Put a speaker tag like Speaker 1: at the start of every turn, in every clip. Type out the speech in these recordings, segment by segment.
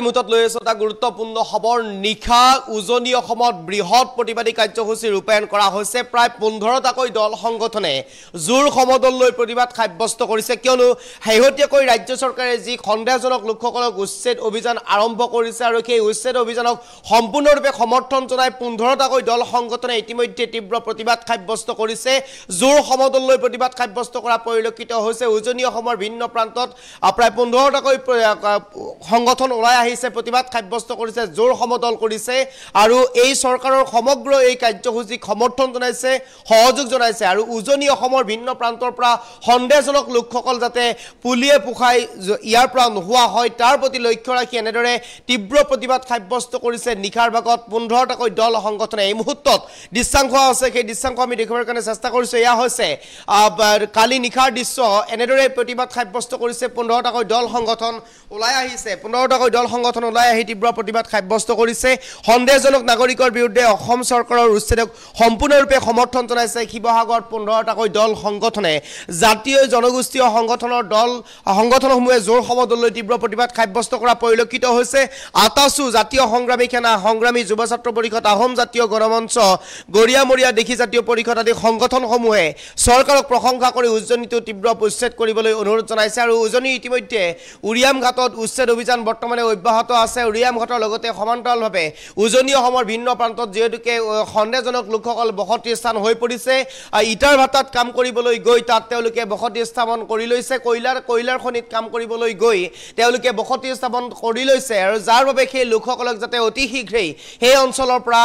Speaker 1: মুহূৰ্তত লৈ আছো এটা গুৰুত্বপূৰ্ণ খবৰ নিশা উজনি অসমত বৃহৎ প্ৰতিবাদী কাৰ্যসূচী ৰূপায়ণ কৰা হৈছে প্ৰায় 15টাকৈ দল সংগঠনে জোৰ সমদল লৈ প্ৰতিবাদ সাব্যস্ত কৰিছে কিয়নো হেহতীয়াকৈ ৰাজ্য চৰকাৰে যি খণ্ডাজনক লোকসকলক উচ্ছেদ অভিযান আৰম্ভ কৰিছে আৰু সেই উচ্ছেদ অভিযানক সম্পূৰ্ণৰূপে সমৰ্থন জনাই 15টাকৈ দল সংগঠনে ইতিমধ্যে তীব্ৰ প্ৰতিবাদ সাব্যস্ত কৰিছে জোৰ সমদল লৈ প্ৰতিবাদ সাব্যস্ত কৰা পৰিলক্ষিত হৈছে উজনি অসমৰ ভিন্ন প্ৰান্তত প্ৰায় 15টাকৈ সংগঠন ওলাই আহিছে প্ৰতিবাদ সাব্যস্ত কৰিছে জোৰ সমদল কৰিছে আৰু এই চৰকাৰৰ সমগ্ৰ এই কাৰ্যসূচীক সমৰ্থন জনাইছে সহযোগ জনাইছে আৰু উজনি অসমৰ ভিন্ন প্ৰান্তৰ পৰা সন্দেহজনক লোকসকল যাতে পুলিয়ে পুখাই ইয়াৰ পৰা নোহোৱা হয় তাৰ প্ৰতি লক্ষ্য ৰাখি এনেদৰে তীব্ৰ প্ৰতিবাদ সাব্যস্ত কৰিছে নিশাৰ ভাগত 15টাকৈ দল সংগঠনে এই মুহূৰ্তত দৃশ্যাংশ আছে সেই দৃশ্যাংশ আমি দেখুৱাৰ কাৰণে চেষ্টা কৰিছো এয়া হৈছে কালি নিশাৰ দৃশ্য এনেদৰে প্ৰতিবাদ সাব্যস্ত কৰিছে 15টাকৈ দল সংগঠন ওলাই আহিছে 15টাকৈ দল সংগঠন ওলাই আহি তীব্ৰ প্ৰতিবাদ সাব্যস্ত কৰিছে সন্দেহজনক নাগৰিকৰ বিৰুদ্ধে অসম চৰকাৰৰ উচ্ছেদক সম্পূৰ্ণৰূপে সমৰ্থন জনাইছে শিৱসাগৰ 15টাকৈ দল সংগঠনে জাতীয় জনগোষ্ঠীয় সংগঠনসমূহে জোৰ সমদল লৈ তীব্ৰ প্ৰতিবাদ সাব্যস্ত কৰা পৰিলক্ষিত হৈছে আতাসু জাতীয় সংগ্ৰামী সেনা সংগ্ৰামী যুৱ ছাত্ৰ পৰিষদ আহোম জাতীয় গণমঞ্চ গৰিয়ামৰীয়া দেখি জাতীয় পৰিষদ আদি সংগঠনসমূহে চৰকাৰক প্ৰশংসা কৰি উজনিটো তীব্ৰ উচ্ছেদ কৰিবলৈ অনুৰোধ জনাইছে আৰু উজনি ইতিমধ্যে উৰিয়াম ঘাটত উচ্ছেদ অভিযান বৰ্তমানে অব্যাহত আছে উৰিয়াম ঘাটৰ লগতে সমান্তৰালভাৱে উজনি অসমৰ ভিন্ন প্ৰান্তত যেহেতুকে সন্দেহজনক লোকসকল বসতি স্থান হৈ পৰিছে ইটাৰ ভাটাত কাম কৰিবলৈ গৈ তাত তেওঁলোকে বসতি স্থাপন কৰি লৈছে কয়লাৰ খনিত কাম কৰিবলৈ গৈ তেওঁলোকে বসতি স্থাপন কৰি লৈছে আৰু যাৰ বাবে সেই লোকসকলক যাতে অতি শীঘ্ৰেই সেই অঞ্চলৰ পৰা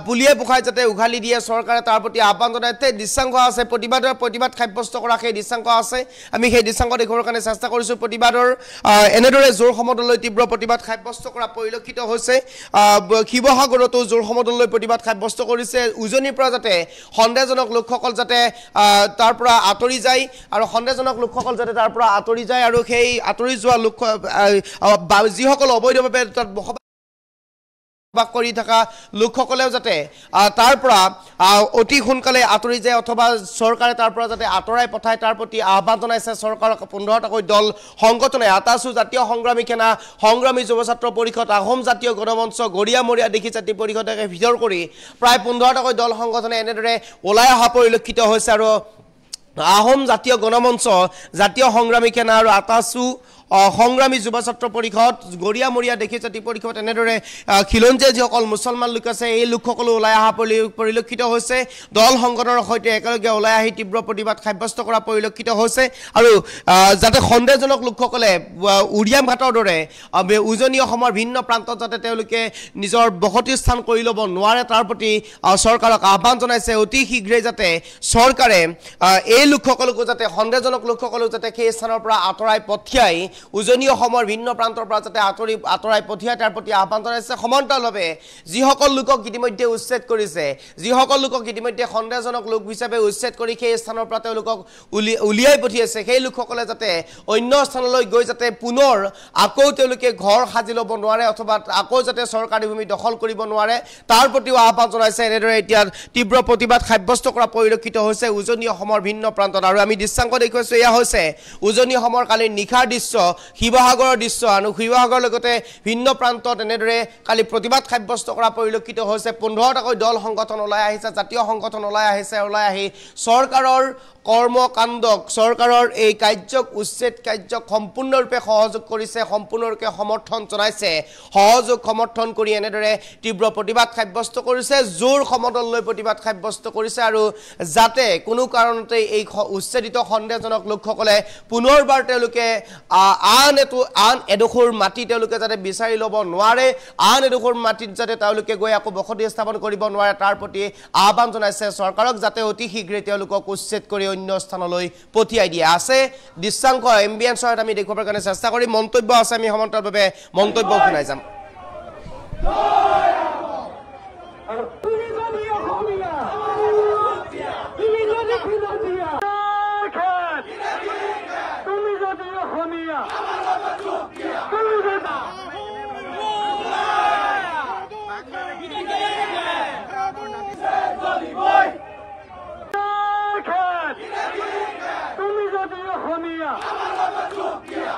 Speaker 1: পুলিয়ে পুখাই যাতে উঘালি দিয়ে চৰকাৰে তাৰ প্ৰতি আহ্বান জনাইছে দৃশ্যাংশ আছে প্ৰতিবাদ সাব্যস্ত কৰা সেই দৃশ্যাংশ আছে আমি সেই দৃশ্যাংশ দেখুৱাৰ কাৰণে চেষ্টা কৰিছো প্ৰতিবাদৰ এনেদৰে জোৰ সমদল লৈ তীব্ৰ প্ৰতিবাদ সাব্যস্ত কৰা পৰিলক্ষিত হৈছে শিৱসাগৰতো জোৰ সমদল লৈ প্ৰতিবাদ সাব্যস্ত কৰিছে উজনিৰ পৰা যাতে সন্দেহজনক লোকসকল যাতে তাৰ পৰা আঁতৰি যায় আৰু সন্দেহজনক লোকসকল যাতে তাৰ পৰা আঁতৰি যায় আৰু সেই আঁতৰি যোৱা লোক যিসকল অবৈধভাৱে তাত বসবাস কৰি থকা লোকসকলেও যাতে তাৰ পৰা অতি সোনকালে আঁতৰি যায় অথবা চৰকাৰে তাৰ পৰা যাতে আঁতৰাই পঠায় তাৰ প্ৰতি আহ্বান জনাইছে চৰকাৰক 15টাকৈ দল সংগঠনে আতাসু জাতীয় সংগ্ৰামী সেনা সংগ্ৰামী যুৱ ছাত্ৰ পৰিষদ আহোম জাতীয় গণমঞ্চ গৰিয়ামৰীয়া দেখি জাতীয় পৰিষদকে ভিতৰ কৰি প্ৰায় 15টাকৈ দল সংগঠনে এনেদৰে ওলাই অহা পৰিলক্ষিত হৈছে আৰু আহোম জাতীয় গণমঞ্চ জাতীয় সংগ্ৰামী সেনা আৰু আতাসু সংগ্ৰামী যুৱ ছাত্ৰ পৰিষদ গৰিয়ামৰীয়া দেখি জাতীয় পৰিষদ এনেদৰে খিলঞ্জীয়া যিসকল মুছলমান লোক আছে এই লোকসকলো ওলাই অহা পৰিলক্ষিত হৈছে দল সংগঠনৰ সৈতে একেলগে ওলাই আহি তীব্ৰ প্ৰতিবাদ সাব্যস্ত কৰা পৰিলক্ষিত হৈছে আৰু যাতে সন্দেহজনক লোকসকলে উৰিয়াম ঘাটৰ দৰে উজনি অসমৰ ভিন্ন প্ৰান্তত যাতে তেওঁলোকে নিজৰ বসতি স্থান কৰি ল'ব নোৱাৰে তাৰ প্ৰতি চৰকাৰক আহ্বান জনাইছে অতি শীঘ্ৰে যাতে চৰকাৰে এই লোকসকলকো যাতে সন্দেহজনক লোকসকলক যাতে সেই স্থানৰ পৰা আঁতৰাই পঠিয়াই উজনি অসমৰ ভিন্ন প্ৰান্তৰ পৰা যাতে আঁতৰাই পঠিয়াই তাৰ প্ৰতি আহ্বান জনাইছে সমান্তৰালভাৱে যিসকল লোকক ইতিমধ্যে উচ্ছেদ কৰিছে যিসকল লোকক ইতিমধ্যে সন্দেহজনক লোক হিচাপে উচ্ছেদ কৰি সেই স্থানৰ পৰা তেওঁলোকক উলিয়াই পঠিয়াইছে সেই লোকসকলে যাতে অন্য স্থানলৈ গৈ যাতে পুনৰ আকৌ তেওঁলোকে ঘৰ সাজি ল'ব নোৱাৰে অথবা আকৌ যাতে চৰকাৰী ভূমি দখল কৰিব নোৱাৰে তাৰ প্ৰতিও আহ্বান জনাইছে এনেদৰে এতিয়া তীব্ৰ প্ৰতিবাদ সাব্যস্ত কৰা পৰিলক্ষিত হৈছে উজনি অসমৰ ভিন্ন প্ৰান্তত আৰু আমি দৃশ্যাংশ দেখুৱাইছো এয়া হৈছে উজনি অসমৰ কালি নিশাৰ দৃশ্য শিৱসাগৰৰ দৃশ্য আৰু শিৱসাগৰৰ লগতে ভিন্ন প্ৰান্তত এনেদৰে কালি প্ৰতিবাদ সাব্যস্ত কৰা পৰিলক্ষিত হৈছে 15টাকৈ দল সংগঠন ওলাই আহিছে জাতীয় সংগঠন ওলাই আহি চৰকাৰৰ কৰ্মকাণ্ডক চৰকাৰৰ এই কাৰ্যক উচ্ছেদ কাৰ্যক সম্পূৰ্ণৰূপে সহযোগ কৰিছে সম্পূৰ্ণৰূপে সমৰ্থন জনাইছে সহযোগ সমৰ্থন কৰি এনেদৰে তীব্ৰ প্ৰতিবাদ সাব্যস্ত কৰিছে জোৰ সমদল লৈ প্ৰতিবাদ সাব্যস্ত কৰিছে আৰু যাতে কোনো কাৰণতে এই উচ্ছেদিত সন্দেহজনক লোকসকলে পুনৰবাৰ তেওঁলোকে আন এডোখৰ মাটি তেওঁলোকে যাতে বিচাৰি ল'ব নোৱাৰে আন এডোখৰ মাটিত যাতে তেওঁলোকে গৈ আকৌ বসতি স্থাপন কৰিব নোৱাৰে তাৰ প্ৰতি আহ্বান জনাইছে চৰকাৰক যাতে অতি শীঘ্ৰে তেওঁলোকক উচ্ছেদ কৰি অন্য স্থানলৈ পঠিয়াই দিয়া আছে দৃশ্যাংশ এম্বিয়েন্সত আমি দেখুৱাৰ কাৰণে চেষ্টা কৰি মন্তব্য আছে আমি সমান্তৰালভাৱে মন্তব্য শুনাই যাম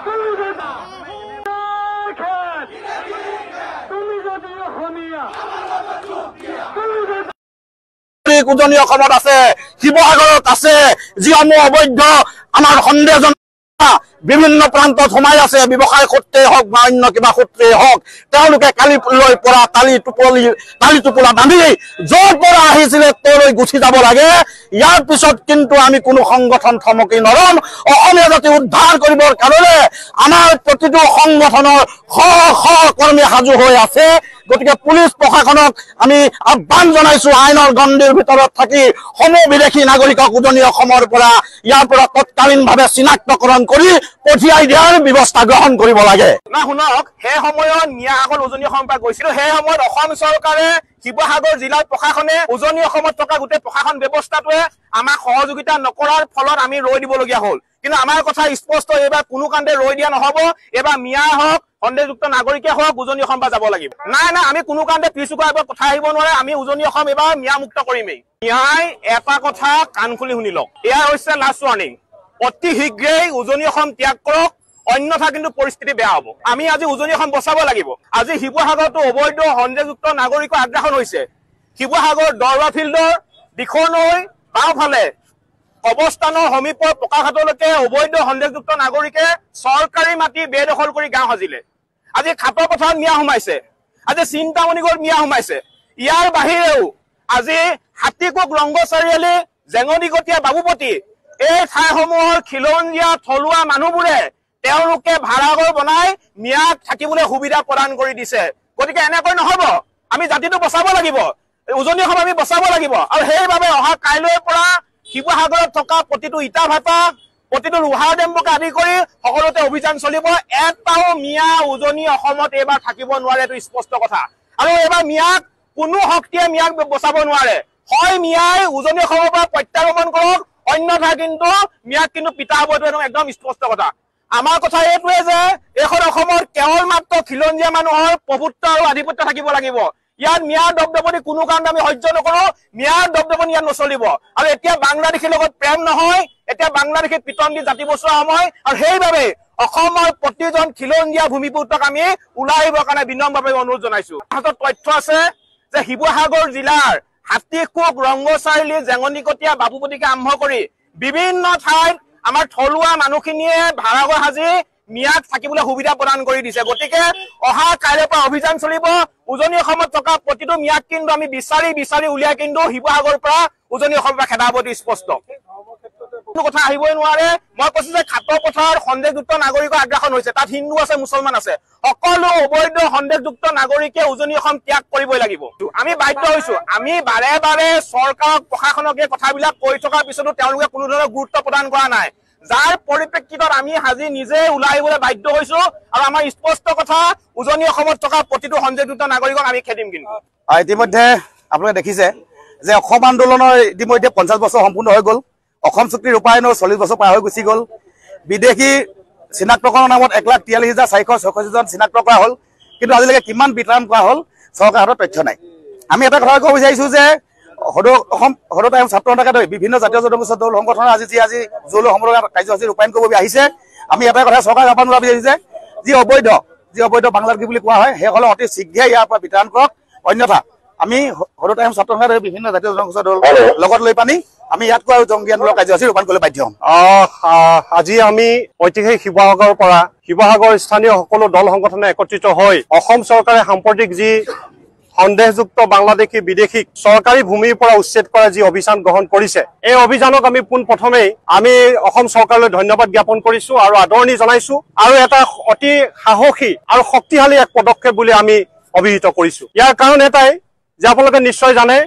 Speaker 2: Come on, উজনি অসমত আছে, শিৱসাগৰত আছে, যিসমূহ অবৈধ আমাৰ সন্দেহজনক বিভিন্ন প্ৰান্তত সোমাই আছে, ব্যৱসায় সূত্ৰে হওক বা অন্য কিবা সূত্ৰে হওক, তেওঁলোকে কালিলৈ পৰা টালি টোপোলা বান্ধি য'ৰ পৰা আহিছিলে তলৈ গুচি যাব লাগে। ইয়াৰ পিছত কিন্তু আমি কোনো সংগঠন থমকি নৰম। অসমীয়া জাতি উদ্ধাৰ কৰিবৰ কাৰণে আমাৰ প্ৰতিটো সংগঠনৰ শ শ কৰ্মী সাজু হৈ আছে। গতিকে পুলিচ প্ৰশাসনক আমি আহ্বান জনাইছো, আইনৰ গণ্ডিৰ ভিতৰত থাকি সমূহ বিদেশী নাগৰিকক উজনি অসমৰ পৰা ইয়াৰ পৰা তৎকালীনভাৱে চিনাক্তকৰণ কৰি পঠিয়াই দিয়াৰ ব্যৱস্থা গ্ৰহণ কৰিব লাগে।
Speaker 3: না শুনক, সেই সময়ত মিয়াসকল উজনি অসমৰ পৰা গৈছিল। সেই সময়ত অসম চৰকাৰে, শিৱসাগৰ জিলাৰ প্ৰশাসনে, উজনি অসমত থকা গোটেই প্ৰশাসন ব্যৱস্থাটোৱে আমাক সহযোগিতা নকৰাৰ ফলত আমি ৰৈ দিবলগীয়া হ'ল। কিন্তু আমাৰ কথা স্পষ্ট, এইবাৰ কোনো কাণ্ডে ৰৈ দিয়া নহ'ব। এইবাৰ মিয়া হওক, সন্দেহযুক্ত নাগৰিকে হওক, উজনি অসম পৰা যাব লাগিব। নাই আমি কোনো কাণ্ডে পিছুকা এবাৰ কথা আহিব নোৱাৰে। আমি উজনি অসম এইবাৰ মিয়া মুক্ত কৰিমেই। মিয়াই এটা কথা কাণ খুলি শুনি লওক, এয়া হৈছে লাষ্ট ৱাৰ্ণিং। অতি শীঘ্ৰেই উজনি অসম ত্যাগ কৰক, অন্যথা কিন্তু পৰিস্থিতি বেয়া হ'ব। আমি আজি উজনি অসম বচাব লাগিব। আজি শিৱসাগৰতো অবৈধ সন্দেহযুক্ত নাগৰিকৰ আগ্ৰাসন হৈছে। শিৱসাগৰ দৰবা ফিল্ডৰ দিখনৈ বাওঁফালে অৱস্থানৰ সমীপৰ পকাঘাটলৈকে অবৈধ সন্দেহযুক্ত নাগৰিকে চৰকাৰী মাটি বেদখল কৰি গাঁও সাজিলে। আজি খাটৰ পথাৰত মিয়া সোমাইছে, আজি চিন্তামণিগড়ত মিয়া সোমাইছে। ইয়াৰ বাহিৰেও আজি হাতীকুক, ৰংগ চাৰিআলি, জেঙনিকটীয়া, বাবুপতি এই ঠাইসমূহৰ খিলঞ্জীয়া থলুৱা মানুহবোৰে তেওঁলোকে ভাড়াঘৰ বনাই মিয়াক থাকিবলৈ সুবিধা প্ৰদান কৰি দিছে। গতিকে এনেকৈ নহ'ব। আমি জাতিটো বচাব লাগিব, উজনি অসম আমি বচাব লাগিব। আৰু সেইবাবে অহা কাইলৈৰ পৰা শিৱসাগৰত থকা প্ৰতিটো ইটা ভাটা, প্ৰতিটো লোহাৰ ডেম্বকে আদি কৰি সকলোতে অভিযান চলিব। এটাও মিয়া উজনি অসমত এইবাৰ থাকিব নোৱাৰে, এইটো স্পষ্ট কথা। আৰু এইবাৰ মিয়াক কোনো শক্তিয়ে মিয়াক বচাব নোৱাৰে। হয় মিয়াই উজনি অসমৰ পৰা প্ৰত্যাগমন কৰক, অন্যথা কিন্তু মিয়াক কিন্তু পিতা হ'ব, এইটো একদম স্পষ্ট কথা। আমাৰ কথা এইটোৱে যে এইখন অসমৰ কেৱল মাত্ৰ খিলঞ্জীয়া মানুহৰ প্ৰভুত্ব আৰু আধিপত্য থাকিব লাগিব। ইয়াত মিয়াৰ দপদপনি কোনো কাৰণত আমি সহ্য নকৰো। মিয়াৰ দপদপনি ইয়াত নচলিব। আৰু এতিয়া বাংলাদেশীৰ লগত প্ৰেম নহয়, এতিয়া বাংলাদেশী পিতন দি জাতি বচোৱা সময়। আৰু সেইবাবে অসমৰ প্ৰতিজন খিলঞ্জীয়া ভূমিপুত্ৰক আমি ওলাই আহিবৰ কাৰণে বিনম্ৰভাৱে অনুৰোধ জনাইছো। হাতত তথ্য আছে যে শিৱসাগৰ জিলাৰ হাতীকুক, ৰংগ চাৰিআলি, জেঙনিকটীয়া, বাবুপতিকে আৰম্ভ কৰি বিভিন্ন ঠাইত আমাৰ থলুৱা মানুহখিনিয়ে ভাড়াঘৰ সাজি মিয়াক থাকিবলৈ সুবিধা প্ৰদান কৰি দিছে। গতিকে অহা কাইলৈৰ পৰা অভিযান চলিব। উজনি অসমত থকা প্ৰতিটো মিয়াক কিন্তু আমি বিচাৰি উলিয়াই কিন্তু শিৱসাগৰৰ পৰা উজনি অসমৰ পৰা খেদাব, স্পষ্ট। কোনো কথা আহিবই নোৱাৰে। মই কৈছো যে খাটৰ পথাৰত সন্দেহযুক্ত নাগৰিকৰ আগ্ৰাসন হৈছে, তাত হিন্দু আছে, মুছলমান আছে। সকলো অবৈধ সন্দেহযুক্ত নাগৰিকে উজনি অসম ত্যাগ কৰিবই লাগিব। আমি বাধ্য হৈছো। আমি বাৰে বাৰে চৰকাৰক, প্ৰশাসনক এই কথাবিলাক কৈ থকাৰ পিছতো তেওঁলোকে কোনো ধৰণৰ গুৰুত্ব প্ৰদান কৰা নাই, যাৰ পৰিপ্ৰেক্ষিতত আমি আজি নিজে ওলাই আহিবলৈ বাধ্য হৈছো। আৰু আমাৰ স্পষ্ট কথা, উজনি অসমত থকা প্ৰতিটো সন্দেহযুক্ত নাগৰিকক আমি খেদিম। কিন্তু
Speaker 2: ইতিমধ্যে আপোনালোকে দেখিছে যে অসম আন্দোলনৰ ইতিমধ্যে 50 বছৰ সম্পূৰ্ণ হৈ গ'ল। অসম চুক্তি ৰূপায়ণৰ 40 বছৰ পাৰ হৈ গুচি গ'ল। বিদেশী চিনাক্তকৰণৰ নামত 1,43,466 জন চিনাক্ত কৰা হ'ল। কিন্তু আজিলৈকে কিমান বিতৰণ কৰা হ'ল চৰকাৰৰ হাতত তথ্য নাই। আমি এটা কথা ক'ব বিচাৰিছো যে সদৌ টাইম ছাত্ৰ সন্থাকে ধৰি বিভিন্ন জাতীয় জনগোষ্ঠীয় দল সংগঠনৰ আজি জৌল সমদল কাৰ্যসূচী ৰূপায়ণ কৰিব আহিছে। আমি এটা কথা চৰকাৰক আহ্বান জনাব বিচাৰিছো যে যি অবৈধ বাংলাদেশী বুলি কোৱা হয়, সেইসকলক অতি শীঘ্ৰে ইয়াৰ পৰা বিতৰণ কৰক। অন্যথা আমি সদৌ টাইম ছাত্ৰ সন্থাকে ধৰি বিভিন্ন জাতীয় জনগোষ্ঠীয় দল লগত লৈ পানি আমি ইয়াতকৈ আৰু জংগী আন্দোলন কাৰ্যসূচী ৰূপায়ণ কৰিবলৈ বাধ্য হ'ম।
Speaker 4: আজি আমি ঐতিহাসিক শিৱসাগৰৰ পৰা শিৱসাগৰ স্থানীয় সকলো দল সংগঠনে একত্ৰিত হৈ অসম চৰকাৰে সাম্প্ৰতিক যি সন্দেহযুক্ত বাংলাদেশী বিদেশীক চৰকাৰী ভূমিৰ পৰা উচ্ছেদ কৰা যি অভিযান গ্ৰহণ কৰিছে, এই অভিযানক আমি পোনপ্ৰথমেই আমি অসম চৰকাৰলৈ ধন্যবাদ জ্ঞাপন কৰিছো আৰু আদৰণি জনাইছো। আৰু এটা অতি সাহসী আৰু শক্তিশালী এক পদক্ষেপ বুলি আমি অভিহিত কৰিছো। ইয়াৰ কাৰণ এটাই যে আপোনালোকে নিশ্চয় জানে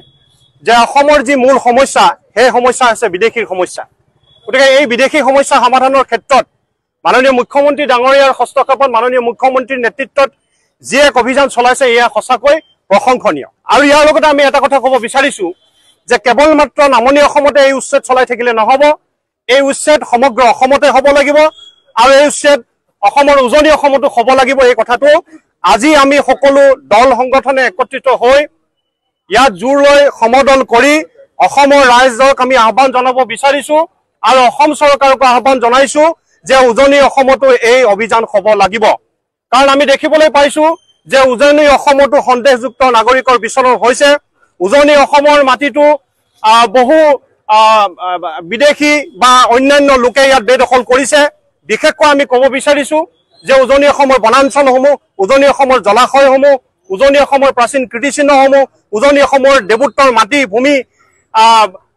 Speaker 4: যে অসমৰ যি মূল সমস্যা, সেই সমস্যা হৈছে বিদেশীৰ সমস্যা। গতিকে এই বিদেশী সমস্যা সমাধানৰ ক্ষেত্ৰত মাননীয় মুখ্যমন্ত্ৰী ডাঙৰীয়াৰ হস্তক্ষেপত, মাননীয় মুখ্যমন্ত্ৰীৰ নেতৃত্বত যি এক অভিযান চলাইছে, এয়া সঁচাকৈ প্ৰশংসনীয়। আৰু ইয়াৰ লগতে আমি এটা কথা ক'ব বিচাৰিছো যে কেৱল মাত্ৰ নামনি অসমতে এই উচ্ছেদ চলাই থাকিলে নহ'ব। এই উচ্ছেদ সমগ্ৰ অসমতে হ'ব লাগিব আৰু এই উচ্ছেদ অসমৰ উজনি অসমতো হ'ব লাগিব। এই কথাটো আজি আমি সকলো দল সংগঠনে একত্ৰিত হৈ ইয়াত জোৰ লৈ সমদল কৰি অসমৰ ৰাইজক আমি আহ্বান জনাব বিচাৰিছো আৰু অসম চৰকাৰকো আহ্বান জনাইছো যে উজনি অসমতো এই অভিযান হ'ব লাগিব। কাৰণ আমি দেখিবলৈ পাইছো যে উজনি অসমতো সন্দেহযুক্ত নাগৰিকৰ বিচৰণ হৈছে। উজনি অসমৰ মাটিটো বহু বিদেশী বা অন্যান্য লোকে ইয়াত বেদখল কৰিছে। বিশেষকৈ আমি ক'ব বিচাৰিছো যে উজনি অসমৰ বনাঞ্চলসমূহ, উজনি অসমৰ জলাশয়সমূহ, উজনি অসমৰ প্ৰাচীন কীৰ্তিচিহ্নসমূহ, উজনি অসমৰ দেৱোত্তৰ মাটি ভূমি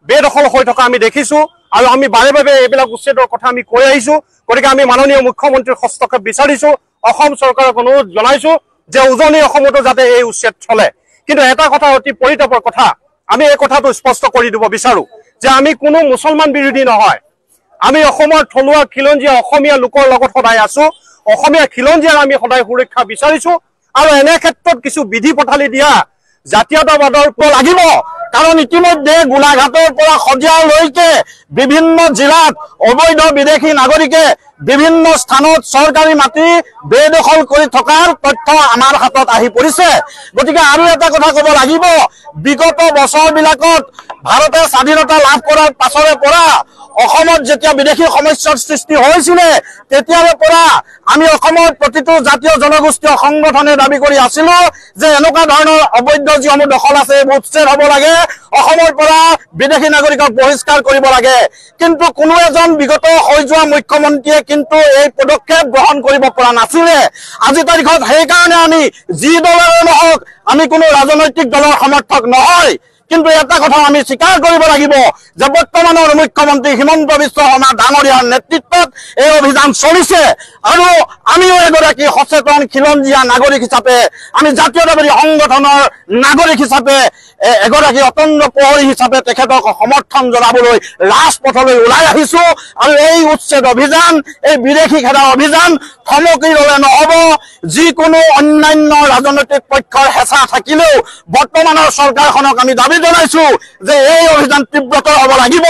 Speaker 4: বেদখল হৈ থকা আমি দেখিছো আৰু আমি বাৰে বাৰে এইবিলাক উচ্ছেদৰ কথা আমি কৈ আহিছো। গতিকে আমি মাননীয় মুখ্যমন্ত্ৰীৰ হস্তক্ষেপ বিচাৰিছো, অসম চৰকাৰক অনুৰোধ জনাইছো যে উজনি অসমতো যাতে এই উচ্ছেদ চলে। কিন্তু এটা কথা অতি পৰিতাপৰ কথা, আমি এই কথাটো স্পষ্ট কৰি দিব বিচাৰো যে আমি কোনো মুছলমান বিৰোধী নহয়। আমি অসমৰ থলুৱা খিলঞ্জীয়া অসমীয়া লোকৰ লগত সদায় আছো। অসমীয়া খিলঞ্জীয়াৰ আমি সদায় সুৰক্ষা বিচাৰিছো আৰু এনে ক্ষেত্ৰত কিছু বিধি পথালি দিয়া জাতীয়তাবাদৰ লাগিব। কাৰণ ইতিমধ্যে গোলাঘাটৰ পৰা শদিয়ালৈকে বিভিন্ন জিলাত অবৈধ বিদেশী নাগৰিকে বিভিন্ন স্থানত চৰকাৰী মাটি বেদখল কৰি থকাৰ তথ্য আমাৰ হাতত আহি পৰিছে। গতিকে আৰু এটা কথা ক'ব লাগিব, বিগত বছৰবিলাকত ভাৰতে স্বাধীনতা লাভ কৰাৰ পাছৰে পৰা অসমত যেতিয়া বিদেশী সমস্যাৰ সৃষ্টি হৈছিলে তেতিয়াৰে পৰা আমি অসমৰ প্ৰতিটো জাতীয় জনগোষ্ঠীয় সংগঠনে দাবী কৰি আছিলো যে এনেকুৱা ধৰণৰ অবৈধ যিসমূহ দখল আছে এইবোৰ উচ্ছেদ হ'ব লাগে, অসমৰ পৰা বিদেশী নাগৰিকক বহিষ্কাৰ কৰিব লাগে। কিন্তু কোনো এজন বিগত হৈ যোৱা মুখ্যমন্ত্ৰীয়ে কিন্তু এই পদক্ষেপ গ্ৰহণ কৰিব পৰা নাছিলে। আজি তাৰিখত সেইকাৰণে আমি যি দলৰে নহওক, আমি কোনো ৰাজনৈতিক দলৰ সমৰ্থক নহয়, কিন্তু এটা কথা আমি স্বীকাৰ কৰিব লাগিব যে বৰ্তমানৰ মুখ্যমন্ত্ৰী হিমন্ত বিশ্ব শৰ্মা ডাঙৰীয়াৰ নেতৃত্বত এই অভিযান চলিছে আৰু আমিও এগৰাকী সচেতন খিলঞ্জীয়া নাগৰিক হিচাপে, আমি জাতীয়তাবাদী সংগঠনৰ নাগৰিক হিচাপে, এগৰাকী অতন্দ্ৰ প্ৰহৰী হিচাপে তেখেতক সমৰ্থন জনাবলৈ ৰাজপথলৈ ওলাই আহিছো। আৰু এই উচ্ছেদ অভিযান, এই বিদেশী খেদা অভিযান থমকি ৰলে নহ'ব। যিকোনো অন্যান্য ৰাজনৈতিক পক্ষৰ হেঁচা থাকিলেও বৰ্তমানৰ চৰকাৰখনক আমি দাবী জনাইছো যে এই অভিযান তীব্ৰতৰ হ'ব লাগিব।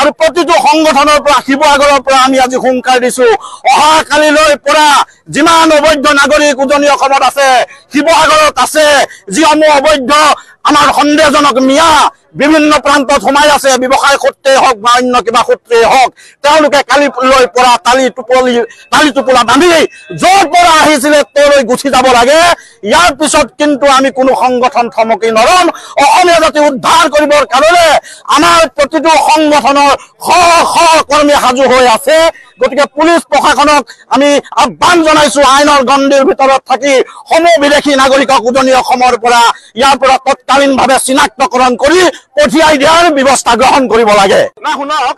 Speaker 4: আৰু প্ৰতিটো সংগঠনৰ পৰা, শিৱসাগৰৰ পৰা আমি আজি হুংকাৰ দিছো, অহাকালিলৈ পৰা যিমান অবৈধ নাগৰিক উজনি অসমত আছে, শিৱসাগৰত আছে, যিসমূহ অবৈধ আমাৰ সন্দেহজনক মিয়া বিভিন্ন প্ৰান্তত সোমাই আছে, ব্যৱসায় সূত্ৰে হওক বা অন্য কিবা সূত্ৰে হওক, তেওঁলোকে কালিলৈ পৰা টালি টোপোলা বান্ধি য'ৰ পৰা আহিছিলে তেওঁলৈ গুচি যাব লাগে। ইয়াৰ পিছত কিন্তু আমি কোনো সংগঠন থমকি নৰম। অসমীয়া জাতি উদ্ধাৰ কৰিবৰ কাৰণে আমাৰ প্ৰতিটো সংগঠনৰ শ শ কৰ্মী সাজু হৈ আছে। গতিকে পুলিচ প্ৰশাসনক আমি আহ্বান জনাইছো, আইনৰ গণ্ডিৰ ভিতৰত থাকি সমূহ বিদেশী নাগৰিকক উজনি অসমৰ পৰা ইয়াৰ পৰা তৎকালীনভাৱে চিনাক্তকৰণ কৰি পঠিয়াই দিয়াৰ ব্যৱস্থা গ্ৰহণ কৰিব লাগে।
Speaker 3: না শুনক,